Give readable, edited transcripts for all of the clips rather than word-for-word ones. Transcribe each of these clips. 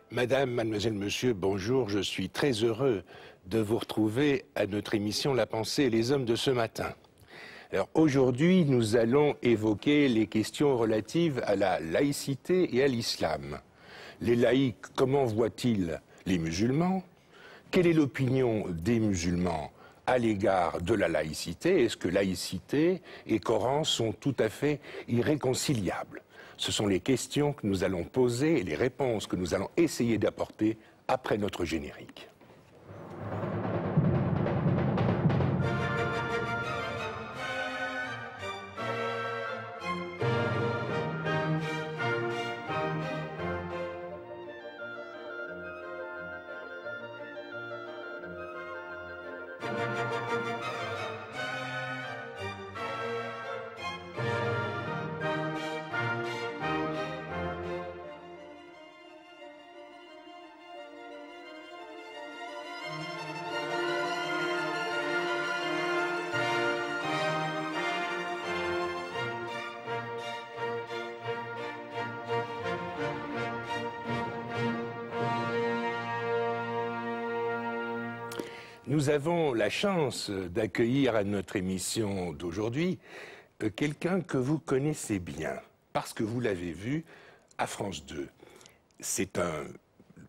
Madame, mademoiselle, monsieur, bonjour, je suis très heureux de vous retrouver à notre émission La pensée et les hommes de ce matin. Alors aujourd'hui, nous allons évoquer les questions relatives à la laïcité et à l'islam. Les laïcs, comment voient-ils les musulmans? Quelle est l'opinion des musulmans à l'égard de la laïcité? Est-ce que laïcité et Coran sont tout à fait irréconciliables? Ce sont les questions que nous allons poser et les réponses que nous allons essayer d'apporter après notre générique. Nous avons la chance d'accueillir à notre émission d'aujourd'hui quelqu'un que vous connaissez bien, parce que vous l'avez vu à France 2. C'est un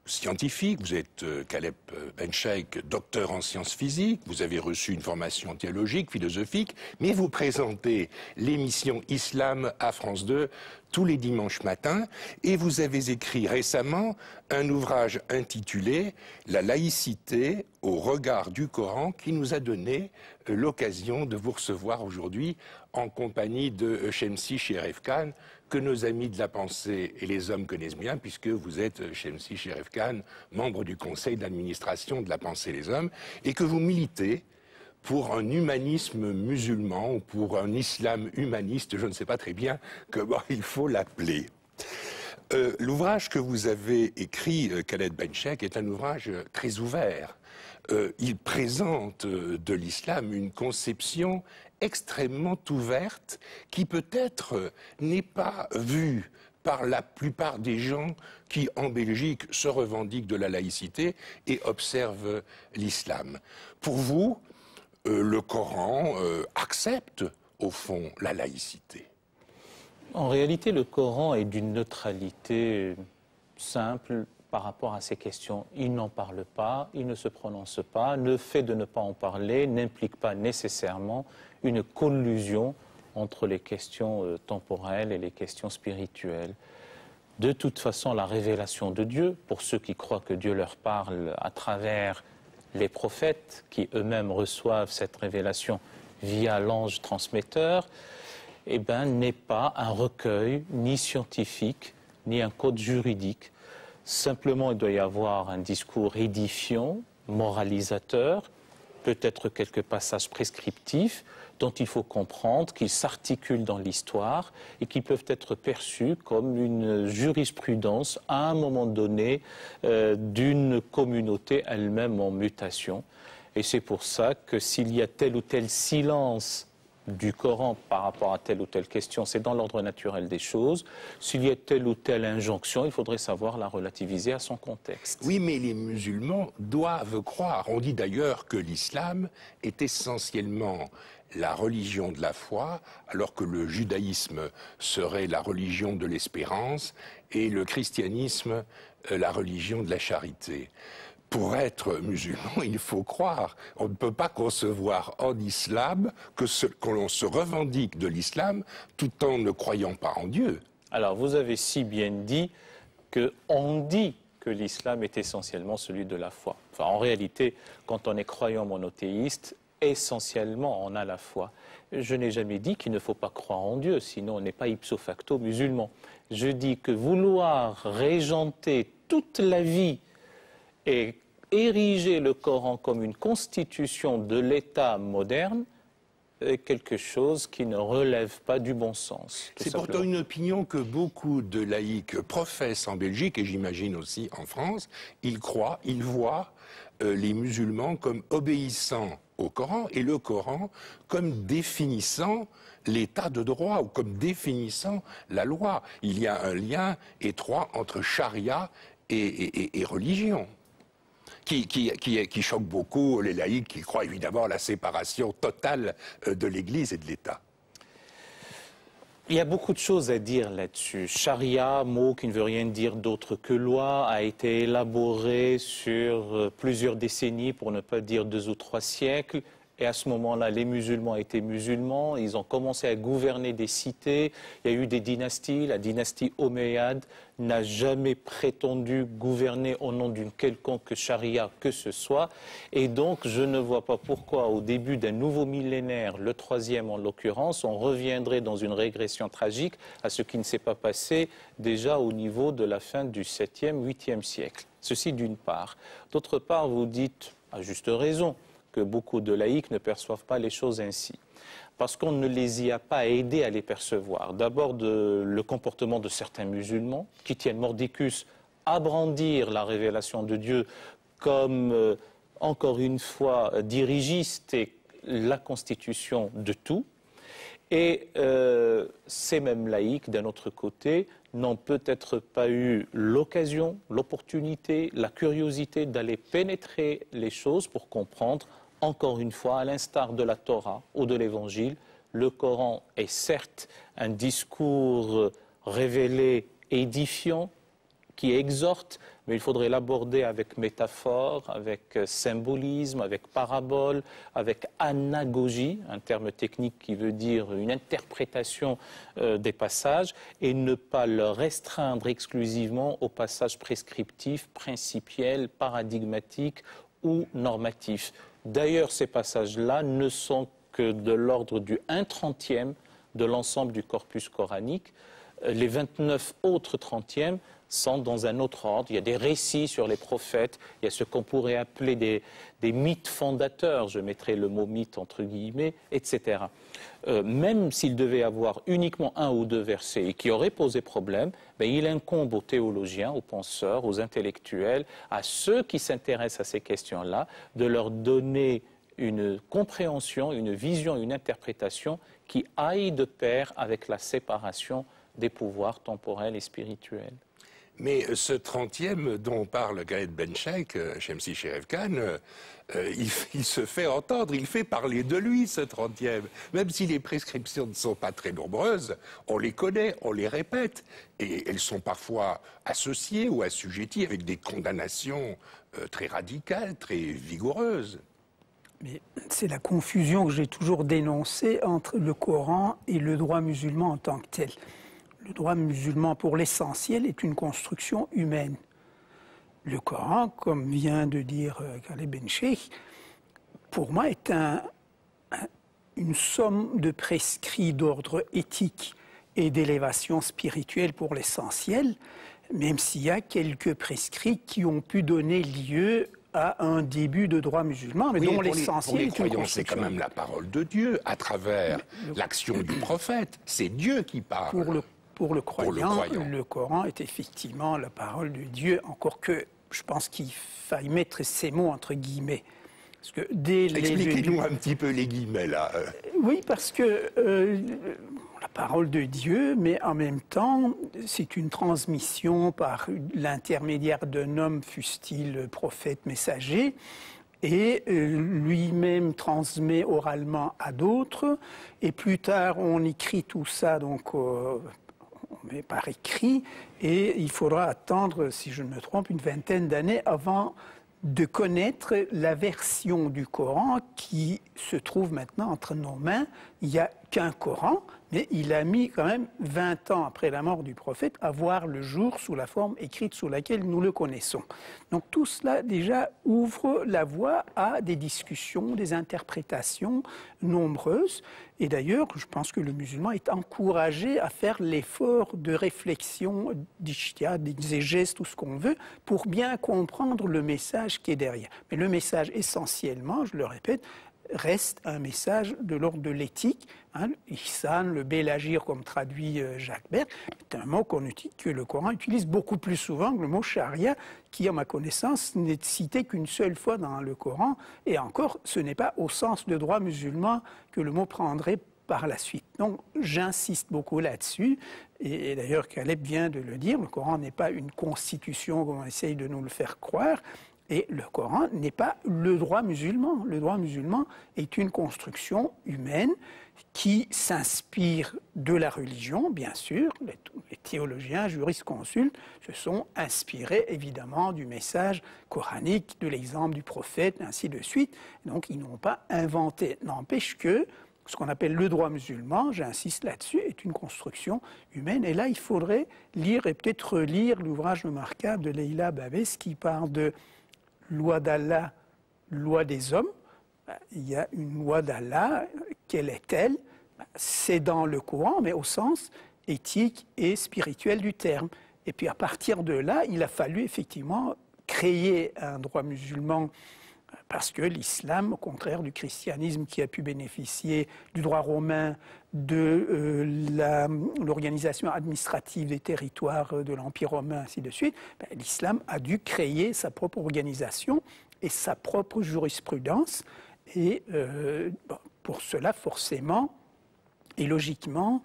scientifique, vous êtes Khaled Bencheikh, docteur en sciences physiques, vous avez reçu une formation théologique, philosophique, mais vous présentez l'émission Islam à France 2 tous les dimanches matins, et vous avez écrit récemment un ouvrage intitulé « La laïcité au regard du Coran » qui nous a donné l'occasion de vous recevoir aujourd'hui en compagnie de Shemsi Cheref Khan, que nos amis de la pensée et les hommes connaissent bien, puisque vous êtes, Shemsi Cheref Khan, membre du conseil d'administration de la pensée et les hommes, et que vous militez pour un humanisme musulman ou pour un islam humaniste, je ne sais pas très bien comment il faut l'appeler. L'ouvrage que vous avez écrit, Khaled Bencheikh, est un ouvrage très ouvert. Il présente de l'islam une conception extrêmement ouverte qui peut-être n'est pas vue par la plupart des gens qui, en Belgique, se revendiquent de la laïcité et observent l'islam. Pour vous, le Coran accepte, au fond, la laïcité. En réalité, le Coran est d'une neutralité simple par rapport à ces questions. Il n'en parle pas, il ne se prononce pas. Le fait de ne pas en parler n'implique pas nécessairement une collusion entre les questions temporelles et les questions spirituelles. De toute façon, la révélation de Dieu, pour ceux qui croient que Dieu leur parle à travers les prophètes, qui eux-mêmes reçoivent cette révélation via l'ange transmetteur, eh ben, n'est pas un recueil ni scientifique, ni un code juridique. Simplement, il doit y avoir un discours édifiant, moralisateur, peut-être quelques passages prescriptifs dont il faut comprendre qu'ils s'articulent dans l'histoire et qui peuvent être perçus comme une jurisprudence à un moment donné d'une communauté elle-même en mutation. Et c'est pour ça que s'il y a tel ou tel silence du Coran par rapport à telle ou telle question, c'est dans l'ordre naturel des choses. S'il y a telle ou telle injonction, il faudrait savoir la relativiser à son contexte. Oui, mais les musulmans doivent croire. On dit d'ailleurs que l'islam est essentiellement la religion de la foi, alors que le judaïsme serait la religion de l'espérance et le christianisme la religion de la charité. Pour être musulman, il faut croire. On ne peut pas concevoir en islam que l'on se revendique de l'islam tout en ne croyant pas en Dieu. Alors, vous avez si bien dit qu'on dit que l'islam est essentiellement celui de la foi. Enfin, en réalité, quand on est croyant monothéiste, essentiellement, on a la foi. Je n'ai jamais dit qu'il ne faut pas croire en Dieu, sinon on n'est pas ipso facto musulman. Je dis que vouloir régenter toute la vie et ériger le Coran comme une constitution de l'État moderne est quelque chose qui ne relève pas du bon sens. C'est pourtant une opinion que beaucoup de laïcs professent en Belgique et j'imagine aussi en France. Ils croient, ils voient les musulmans comme obéissant au Coran et le Coran comme définissant l'état de droit ou comme définissant la loi. Il y a un lien étroit entre charia et religion, qui choque beaucoup les laïcs qui croient évidemment à la séparation totale de l'Église et de l'État. Il y a beaucoup de choses à dire là-dessus. Charia, mot qui ne veut rien dire d'autre que loi, a été élaboré sur plusieurs décennies, pour ne pas dire 2 ou 3 siècles. Et à ce moment-là, les musulmans étaient musulmans, ils ont commencé à gouverner des cités, il y a eu des dynasties, la dynastie omeyyade n'a jamais prétendu gouverner au nom d'une quelconque charia que ce soit, et donc je ne vois pas pourquoi au début d'un nouveau millénaire, le 3e en l'occurrence, on reviendrait dans une régression tragique à ce qui ne s'est pas passé déjà au niveau de la fin du 7e, 8e siècle. Ceci d'une part. D'autre part, vous dites, à juste raison, que beaucoup de laïcs ne perçoivent pas les choses ainsi. Parce qu'on ne les y a pas aidés à les percevoir. D'abord, le comportement de certains musulmans qui tiennent mordicus à brandir la révélation de Dieu comme, encore une fois, dirigiste et la constitution de tout. Et ces mêmes laïcs, d'un autre côté, n'ont peut-être pas eu l'occasion, l'opportunité, la curiosité d'aller pénétrer les choses pour comprendre, encore une fois, à l'instar de la Torah ou de l'Évangile, le Coran est certes un discours révélé, édifiant, qui exhorte, mais il faudrait l'aborder avec métaphore, avec symbolisme, avec parabole, avec anagogie, un terme technique qui veut dire une interprétation des passages, et ne pas le restreindre exclusivement aux passages prescriptifs, principiels, paradigmatiques ou normatifs. D'ailleurs, ces passages-là ne sont que de l'ordre du 1/30e de l'ensemble du corpus coranique. Les 29 autres 30e sont dans un autre ordre. Il y a des récits sur les prophètes, il y a ce qu'on pourrait appeler des mythes fondateurs, je mettrai le mot mythe entre guillemets, etc. Même s'il devait y avoir uniquement 1 ou 2 versets et qui auraient posé problème, ben, il incombe aux théologiens, aux penseurs, aux intellectuels, à ceux qui s'intéressent à ces questions-là, de leur donner une compréhension, une vision, une interprétation qui aille de pair avec la séparation des pouvoirs temporels et spirituels. Mais ce 30e dont parle Gaët Bencheikh, Shemsi Sherif Khan, il se fait entendre, il fait parler de lui, ce 30e. Même si les prescriptions ne sont pas très nombreuses, on les connaît, on les répète. Et elles sont parfois associées ou assujetties avec des condamnations très radicales, très vigoureuses. Mais c'est la confusion que j'ai toujours dénoncée entre le Coran et le droit musulman en tant que tel. Le droit musulman, pour l'essentiel, est une construction humaine. Le Coran, comme vient de dire Gaët Bencheikh, pour moi est une somme de prescrits d'ordre éthique et d'élévation spirituelle pour l'essentiel, même s'il y a quelques prescrits qui ont pu donner lieu à un début de droit musulman, mais dont l'essentiel est une construction. C'est quand même la parole de Dieu à travers l'action du prophète. C'est Dieu qui parle. Pour le croyant, le Coran est effectivement la parole de Dieu, encore que je pense qu'il faille mettre ces mots entre guillemets. Parce que expliquez-nous un petit peu les guillemets là. Oui, parce que la parole de Dieu, mais en même temps, c'est une transmission par l'intermédiaire d'un homme, fût-il prophète, messager, et lui-même transmet oralement à d'autres, et plus tard on écrit tout ça donc mais par écrit, et il faudra attendre, si je ne me trompe, une vingtaine d'années avant de connaître la version du Coran qui se trouve maintenant entre nos mains. Il n'y a qu'un Coran, mais il a mis quand même 20 ans après la mort du prophète à voir le jour sous la forme écrite sous laquelle nous le connaissons. Donc tout cela déjà ouvre la voie à des discussions, des interprétations nombreuses. Et d'ailleurs, je pense que le musulman est encouragé à faire l'effort de réflexion, d'ijtihad, d'exégèse, tout ce qu'on veut, pour bien comprendre le message qui est derrière. Mais le message essentiellement, je le répète, reste un message de l'ordre de l'éthique. Hein, Ihsan, le bel agir, comme traduit Jacques Berg, c'est un mot que le Coran utilise beaucoup plus souvent que le mot charia, qui, à ma connaissance, n'est cité qu'une seule fois dans le Coran. Et encore, ce n'est pas au sens de droit musulman que le mot prendrait par la suite. Donc j'insiste beaucoup là-dessus, et d'ailleurs Caleb vient de le dire, le Coran n'est pas une constitution comme on essaye de nous le faire croire, et le Coran n'est pas le droit musulman. Le droit musulman est une construction humaine qui s'inspire de la religion, bien sûr. Les théologiens, jurisconsultes se sont inspirés évidemment du message coranique, de l'exemple du prophète, ainsi de suite. Donc ils n'ont pas inventé. N'empêche que ce qu'on appelle le droit musulman, j'insiste là-dessus, est une construction humaine. Et là, il faudrait lire et peut-être relire l'ouvrage remarquable de Leila Babès qui parle de loi d'Allah, loi des hommes. Il y a une loi d'Allah, quelle est-elle? C'est dans le Coran, mais au sens éthique et spirituel du terme. Et puis à partir de là, il a fallu effectivement créer un droit musulman, parce que l'islam, au contraire du christianisme qui a pu bénéficier du droit romain, de l'organisation administrative des territoires de l'Empire romain, ainsi de suite, l'islam a dû créer sa propre organisation et sa propre jurisprudence. Et pour cela, forcément et logiquement,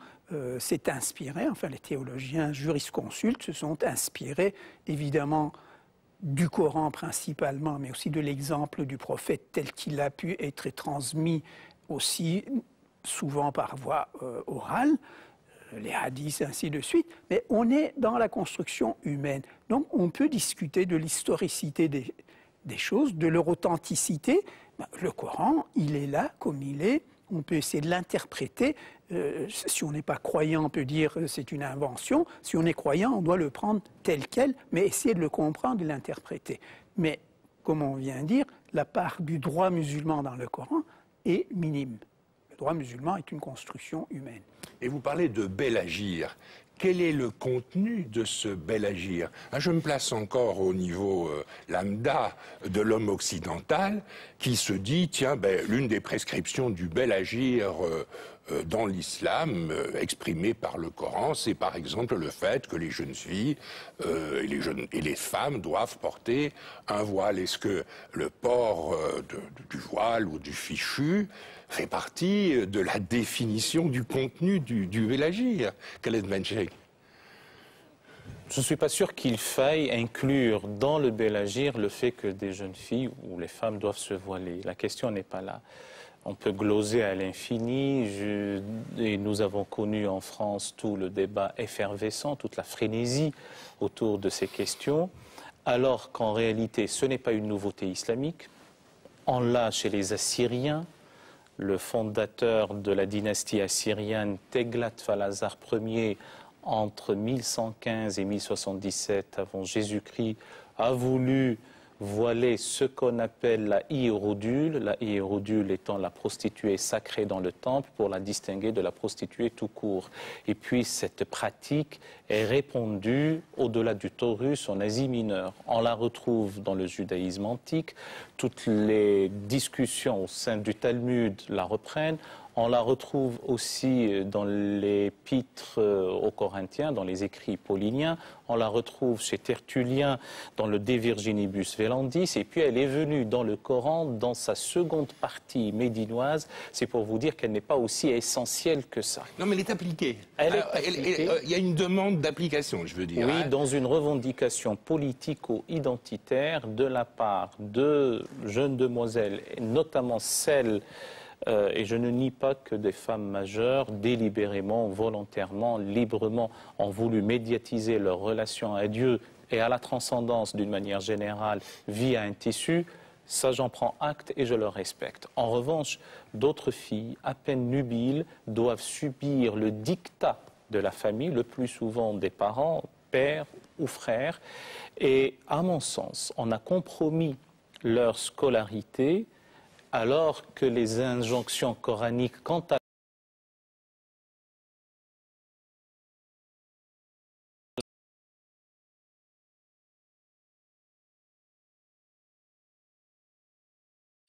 s'est inspiré, enfin les théologiens jurisconsultes se sont inspirés évidemment du Coran principalement, mais aussi de l'exemple du prophète tel qu'il a pu être transmis aussi souvent par voie orale, les hadiths, ainsi de suite. Mais on est dans la construction humaine. Donc on peut discuter de l'historicité des choses, de leur authenticité. Le Coran, il est là comme il est. On peut essayer de l'interpréter. Si on n'est pas croyant, on peut dire c'est une invention. Si on est croyant, on doit le prendre tel quel, mais essayer de le comprendre, de l'interpréter. Mais, comme on vient de dire, la part du droit musulman dans le Coran est minime. Le droit musulman est une construction humaine. Et vous parlez de bel agir. Quel est le contenu de ce bel agir? Je me place encore au niveau lambda de l'homme occidental qui se dit, tiens, l'une des prescriptions du bel agir dans l'islam, exprimée par le Coran, c'est par exemple le fait que les jeunes filles et les femmes doivent porter un voile. Est-ce que le port du voile ou du fichu fait partie de la définition du contenu du bel agir? Khaled Bencheikh. Je ne suis pas sûr qu'il faille inclure dans le bel agir le fait que des jeunes filles ou les femmes doivent se voiler. La question n'est pas là. On peut gloser à l'infini, et nous avons connu en France tout le débat effervescent, toute la frénésie autour de ces questions, alors qu'en réalité ce n'est pas une nouveauté islamique. On l'a chez les Assyriens. Le fondateur de la dynastie assyrienne, Teglat-Phalazar Ier, entre 1115 et 1077 avant Jésus-Christ, a voulu voiler ce qu'on appelle la hiérodule étant la prostituée sacrée dans le temple pour la distinguer de la prostituée tout court. Et puis cette pratique est répandue au-delà du Taurus en Asie mineure. On la retrouve dans le judaïsme antique, toutes les discussions au sein du Talmud la reprennent. On la retrouve aussi dans l'épître aux Corinthiens, dans les écrits pauliniens. On la retrouve chez Tertullien dans le De Virginibus Velandis. Et puis elle est venue dans le Coran, dans sa seconde partie médinoise. C'est pour vous dire qu'elle n'est pas aussi essentielle que ça. Non, mais elle est appliquée. Il y a une demande d'application, je veux dire. Oui, dans une revendication politico-identitaire de la part de jeunes demoiselles, notamment celles... et je ne nie pas que des femmes majeures, délibérément, volontairement, librement, ont voulu médiatiser leur relation à Dieu et à la transcendance d'une manière générale via un tissu. Ça, j'en prends acte et je le respecte. En revanche, d'autres filles, à peine nubiles, doivent subir le diktat de la famille, le plus souvent des parents, pères ou frères. Et à mon sens, on a compromis leur scolarité alors que les injonctions coraniques quant à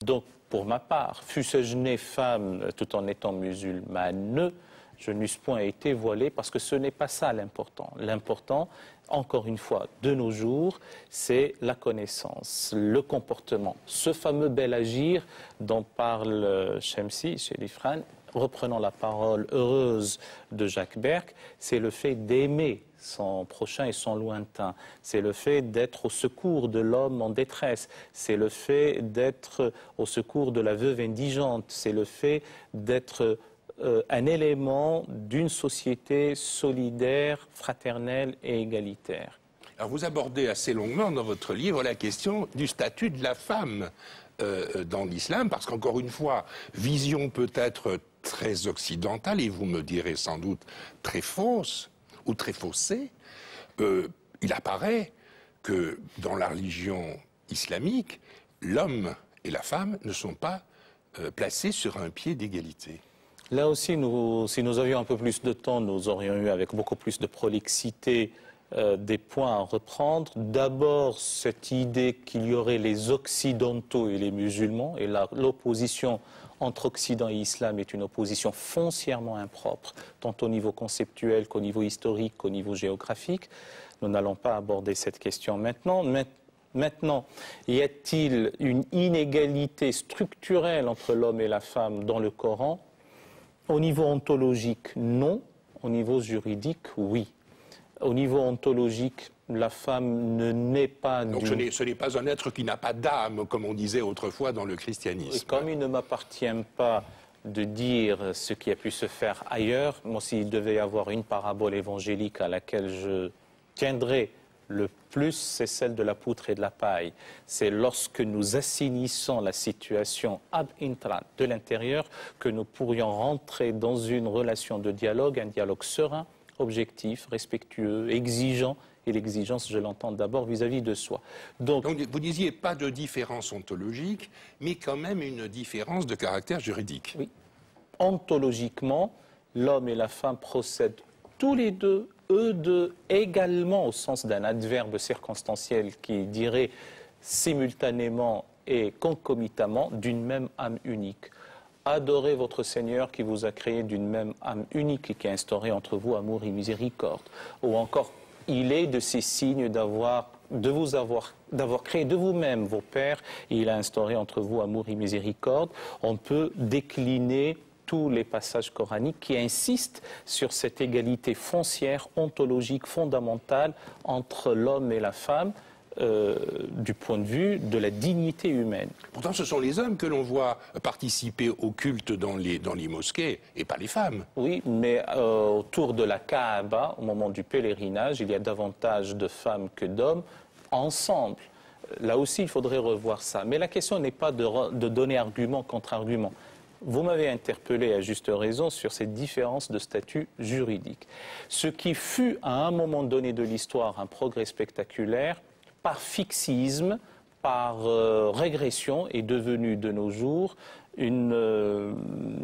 donc, pour ma part, fût-je née femme tout en étant musulmane, je n'eusse point été voilée parce que ce n'est pas ça l'important. L'important, encore une fois, de nos jours, c'est la connaissance, le comportement. Ce fameux bel agir dont parle Shamsi chez Lifran, reprenant la parole heureuse de Jacques Berck, c'est le fait d'aimer son prochain et son lointain. C'est le fait d'être au secours de l'homme en détresse. C'est le fait d'être au secours de la veuve indigente. C'est le fait d'être un élément d'une société solidaire, fraternelle et égalitaire. Alors vous abordez assez longuement dans votre livre la question du statut de la femme dans l'islam, parce qu'encore une fois, vision peut-être très occidentale, et vous me direz sans doute très fausse ou très faussée, il apparaît que dans la religion islamique, l'homme et la femme ne sont pas placés sur un pied d'égalité. Là aussi, si nous avions un peu plus de temps, nous aurions eu avec beaucoup plus de prolixité des points à reprendre. D'abord, cette idée qu'il y aurait les occidentaux et les musulmans, et l'opposition entre Occident et Islam est une opposition foncièrement impropre, tant au niveau conceptuel qu'au niveau historique, qu'au niveau géographique. Nous n'allons pas aborder cette question maintenant. Maintenant, y a-t-il une inégalité structurelle entre l'homme et la femme dans le Coran? Au niveau ontologique, non. Au niveau juridique, oui. Au niveau ontologique, la femme ne naît pas... Donc ce n'est pas un être qui n'a pas d'âme, comme on disait autrefois dans le christianisme. Et comme il ne m'appartient pas de dire ce qui a pu se faire ailleurs, moi, s'il devait y avoir une parabole évangélique à laquelle je tiendrais le plus, c'est celle de la poutre et de la paille. C'est lorsque nous assainissons la situation ab intra, de l'intérieur, que nous pourrions rentrer dans une relation de dialogue, un dialogue serein, objectif, respectueux, exigeant. Et l'exigence, je l'entends d'abord vis-à-vis de soi. Donc vous disiez pas de différence ontologique, mais quand même une différence de caractère juridique. Oui. Ontologiquement, l'homme et la femme procèdent tous les deux, eux deux, également au sens d'un adverbe circonstanciel qui dirait simultanément et concomitamment d'une même âme unique. Adorez votre Seigneur qui vous a créé d'une même âme unique et qui a instauré entre vous amour et miséricorde. Ou encore, il est de ces signes d'avoir créé de vous-même vos pères et il a instauré entre vous amour et miséricorde. On peut décliner tous les passages coraniques qui insistent sur cette égalité foncière, ontologique, fondamentale entre l'homme et la femme, du point de vue de la dignité humaine. Pourtant, ce sont les hommes que l'on voit participer au culte dans les mosquées, et pas les femmes. Oui, mais autour de la Kaaba, au moment du pèlerinage, il y a davantage de femmes que d'hommes ensemble. Là aussi, il faudrait revoir ça. Mais la question n'est pas de donner argument contre argument. Vous m'avez interpellé à juste raison sur cette différence de statut juridique. Ce qui fut à un moment donné de l'histoire un progrès spectaculaire, par fixisme, par régression, est devenu de nos jours une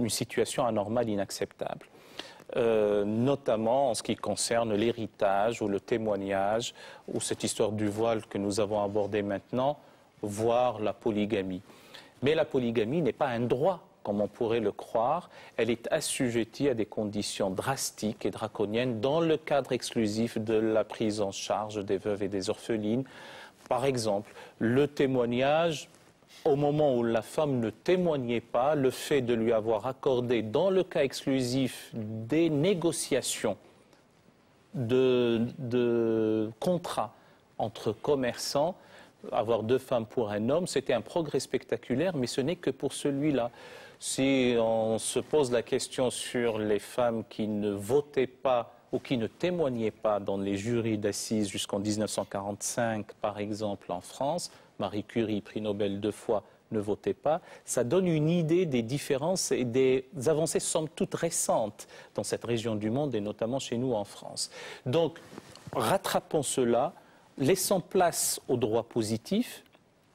situation anormale, inacceptable. Notamment en ce qui concerne l'héritage ou le témoignage, ou cette histoire du voile que nous avons abordée maintenant, voire la polygamie. Mais la polygamie n'est pas un droit, comme on pourrait le croire. Elle est assujettie à des conditions drastiques et draconiennes dans le cadre exclusif de la prise en charge des veuves et des orphelines. Par exemple, le témoignage, au moment où la femme ne témoignait pas, le fait de lui avoir accordé, dans le cas exclusif, des négociations de contrats entre commerçants, avoir 2 femmes pour un homme, c'était un progrès spectaculaire, mais ce n'est que pour celui-là. Si on se pose la question sur les femmes qui ne votaient pas ou qui ne témoignaient pas dans les jurys d'assises jusqu'en 1945, par exemple en France, Marie Curie, prix Nobel 2 fois, ne votait pas, ça donne une idée des différences et des avancées somme toute récentes dans cette région du monde et notamment chez nous en France. Donc, rattrapons cela, laissons place au droit positif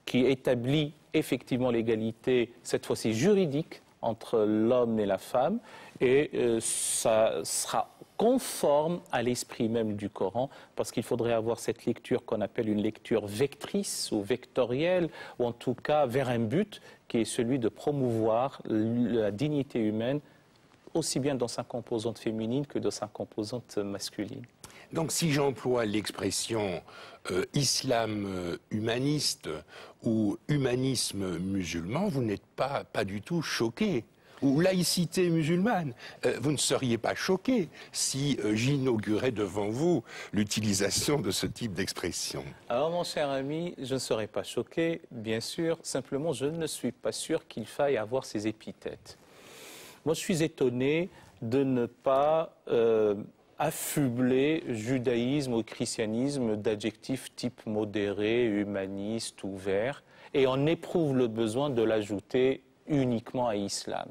qui établit effectivement l'égalité, cette fois-ci juridique, entre l'homme et la femme, et ça sera conforme à l'esprit même du Coran, parce qu'il faudrait avoir cette lecture qu'on appelle une lecture vectrice ou vectorielle, ou en tout cas vers un but qui est celui de promouvoir la dignité humaine, aussi bien dans sa composante féminine que dans sa composante masculine. Donc si j'emploie l'expression islam humaniste ou humanisme musulman, vous n'êtes pas du tout choqué. Ou laïcité musulmane, vous ne seriez pas choqué si j'inaugurais devant vous l'utilisation de ce type d'expression. Alors mon cher ami, je ne serais pas choqué, bien sûr, simplement je ne suis pas sûr qu'il faille avoir ces épithètes. Moi je suis étonné de ne pas affubler judaïsme ou christianisme d'adjectifs type modéré, humaniste, ouvert, et on éprouve le besoin de l'ajouter uniquement à l'islam.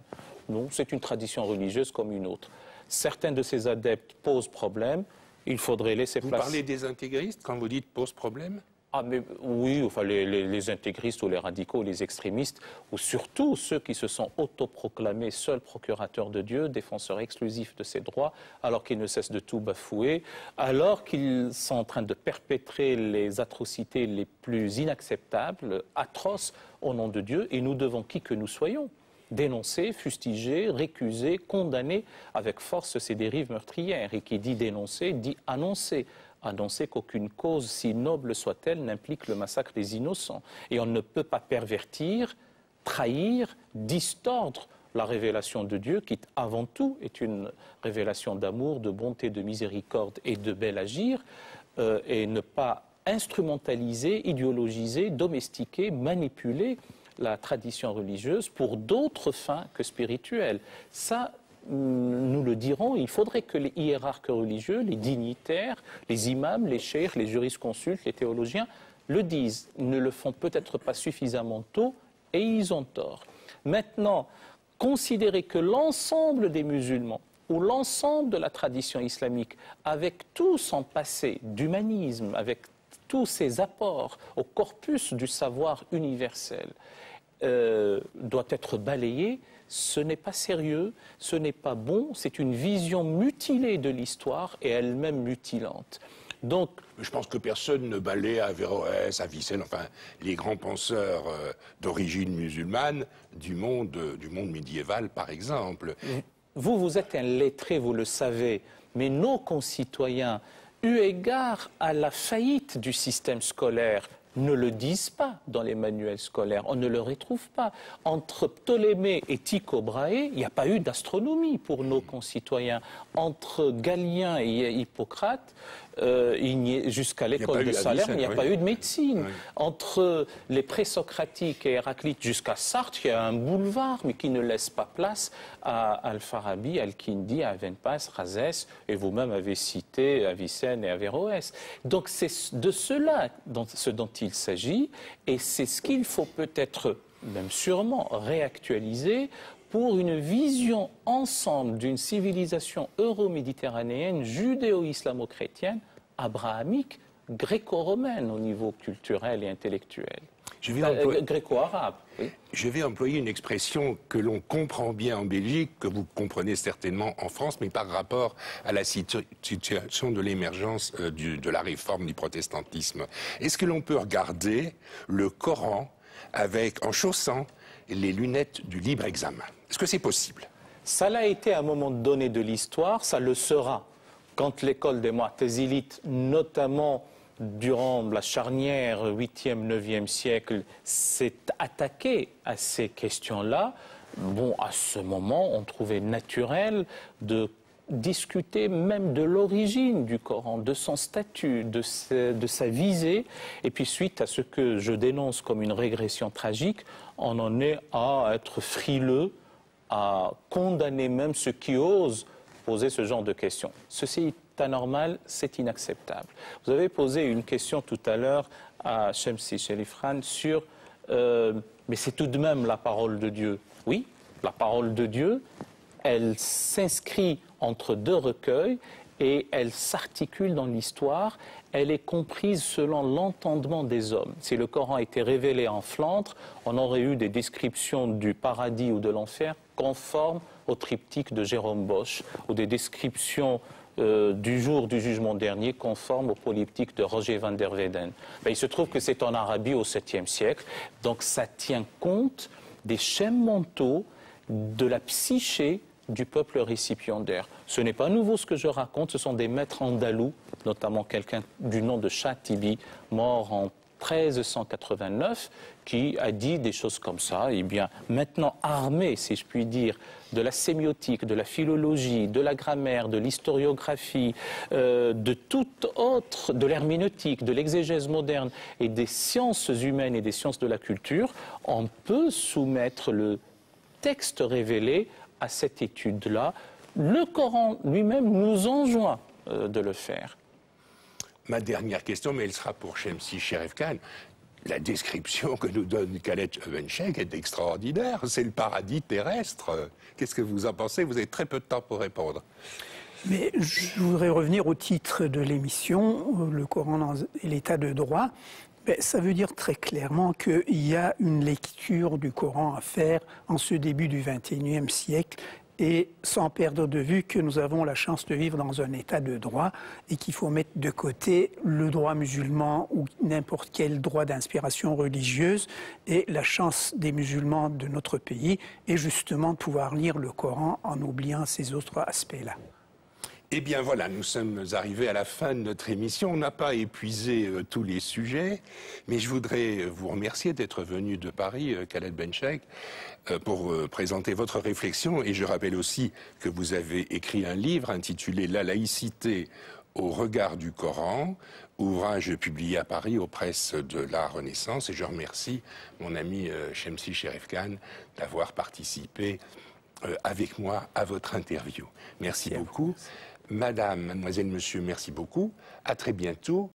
Non, c'est une tradition religieuse comme une autre. Certains de ces adeptes posent problème, il faudrait laisser place. Vous parlez des intégristes quand vous dites pose problème? Ah mais oui, enfin les intégristes ou les radicaux, les extrémistes, ou surtout ceux qui se sont autoproclamés seuls procurateurs de Dieu, défenseurs exclusifs de ses droits, alors qu'ils ne cessent de tout bafouer, alors qu'ils sont en train de perpétrer les atrocités les plus inacceptables, atroces au nom de Dieu, et nous devons, qui que nous soyons, dénoncer, fustiger, récuser, condamner avec force ces dérives meurtrières. Et qui dit dénoncer, dit annoncer. Annoncer qu'aucune cause, si noble soit-elle, n'implique le massacre des innocents. Et on ne peut pas pervertir, trahir, distordre la révélation de Dieu, qui avant tout est une révélation d'amour, de bonté, de miséricorde et de bel agir, et ne pas instrumentaliser, idéologiser, domestiquer, manipuler la tradition religieuse pour d'autres fins que spirituelles. Ça, nous le dirons, il faudrait que les hiérarques religieux, les dignitaires, les imams, les cheikhs, les jurisconsultes, les théologiens le disent. Ils ne le font peut-être pas suffisamment tôt et ils ont tort. Maintenant, considérer que l'ensemble des musulmans ou l'ensemble de la tradition islamique, avec tout son passé d'humanisme, avec tous ses apports au corpus du savoir universel, doit être balayé, ce n'est pas sérieux, ce n'est pas bon, c'est une vision mutilée de l'histoire et elle-même mutilante. Donc, je pense que personne ne balaie Averroès, Avicenne, enfin les grands penseurs d'origine musulmane du monde médiéval, par exemple. Vous êtes un lettré, vous le savez, mais nos concitoyens, eu égard à la faillite du système scolaire, ne le disent pas dans les manuels scolaires, on ne le retrouve pas. Entre Ptolémée et Tycho Brahe, il n'y a pas eu d'astronomie pour nos concitoyens. Entre Galien et Hippocrate, jusqu'à l'école de Salerne, il n'y a pas eu de médecine. Oui. Entre les présocratiques et Héraclite jusqu'à Sartre, il y a un boulevard, mais qui ne laisse pas place à Al-Farabi, Al-Kindi, Avenpas, Razès, et vous-même avez cité Avicenne et Averroès. Donc c'est de cela dont il s'agit, et c'est ce qu'il faut peut-être, même sûrement, réactualiser pour une vision ensemble d'une civilisation euro-méditerranéenne, judéo-islamo-chrétienne, abrahamique, gréco-romaine au niveau culturel et intellectuel. Gréco-arabe, oui. Je vais employer une expression que l'on comprend bien en Belgique, que vous comprenez certainement en France, mais par rapport à la situation de l'émergence de la réforme du protestantisme. Est-ce que l'on peut regarder le Coran en chaussant les lunettes du libre examen? Est-ce que c'est possible? Ça l'a été à un moment donné de l'histoire, ça le sera quand l'école des Mu'tazilites, notamment durant la charnière 8e, 9e siècle, s'est attaquée à ces questions-là. Bon, à ce moment, on trouvait naturel de discuter même de l'origine du Coran, de son statut, de sa visée. Et puis suite à ce que je dénonce comme une régression tragique, on en est à être frileux, à condamner même ceux qui osent poser ce genre de questions. Ceci est anormal, c'est inacceptable. Vous avez posé une question tout à l'heure à Shemsi Sherifran sur mais c'est tout de même la parole de Dieu. Oui, la parole de Dieu, elle s'inscrit entre deux recueils et elle s'articule dans l'histoire. Elle est comprise selon l'entendement des hommes. Si le Coran était révélé en Flandre, on aurait eu des descriptions du paradis ou de l'enfer conformes au triptyque de Jérôme Bosch, ou des descriptions du jour du jugement dernier conformes au polyptyque de Roger van der Weyden. Ben, il se trouve que c'est en Arabie au 7e siècle, donc ça tient compte des schèmes mentaux, de la psyché du peuple récipiendaire. Ce n'est pas nouveau ce que je raconte, ce sont des maîtres andalous, notamment quelqu'un du nom de Chatibi, mort en 1389, qui a dit des choses comme ça. Eh bien, maintenant armé, si je puis dire, de la sémiotique, de la philologie, de la grammaire, de l'historiographie, de toute autre, de l'herméneutique, de l'exégèse moderne et des sciences humaines et des sciences de la culture, on peut soumettre le texte révélé à cette étude-là. Le Coran lui-même nous enjoint de le faire. Ma dernière question, mais elle sera pour Shemsi Cherif Khan. La description que nous donne Khaled Benchek est extraordinaire. C'est le paradis terrestre. Qu'est-ce que vous en pensez? Vous avez très peu de temps pour répondre. Mais je voudrais revenir au titre de l'émission, le Coran et l'état de droit. Ça veut dire très clairement qu'il y a une lecture du Coran à faire en ce début du XXIe siècle, et sans perdre de vue que nous avons la chance de vivre dans un état de droit et qu'il faut mettre de côté le droit musulman ou n'importe quel droit d'inspiration religieuse. Et la chance des musulmans de notre pays est justement de pouvoir lire le Coran en oubliant ces autres aspects-là. Eh bien voilà, nous sommes arrivés à la fin de notre émission. On n'a pas épuisé tous les sujets, mais je voudrais vous remercier d'être venu de Paris, Khaled Benchek, pour présenter votre réflexion. Et je rappelle aussi que vous avez écrit un livre intitulé « La laïcité au regard du Coran », ouvrage publié à Paris aux presses de la Renaissance. Et je remercie mon ami Shemsi Cherif Khan d'avoir participé avec moi à votre interview. Merci beaucoup. Madame, mademoiselle, monsieur, merci beaucoup. À très bientôt.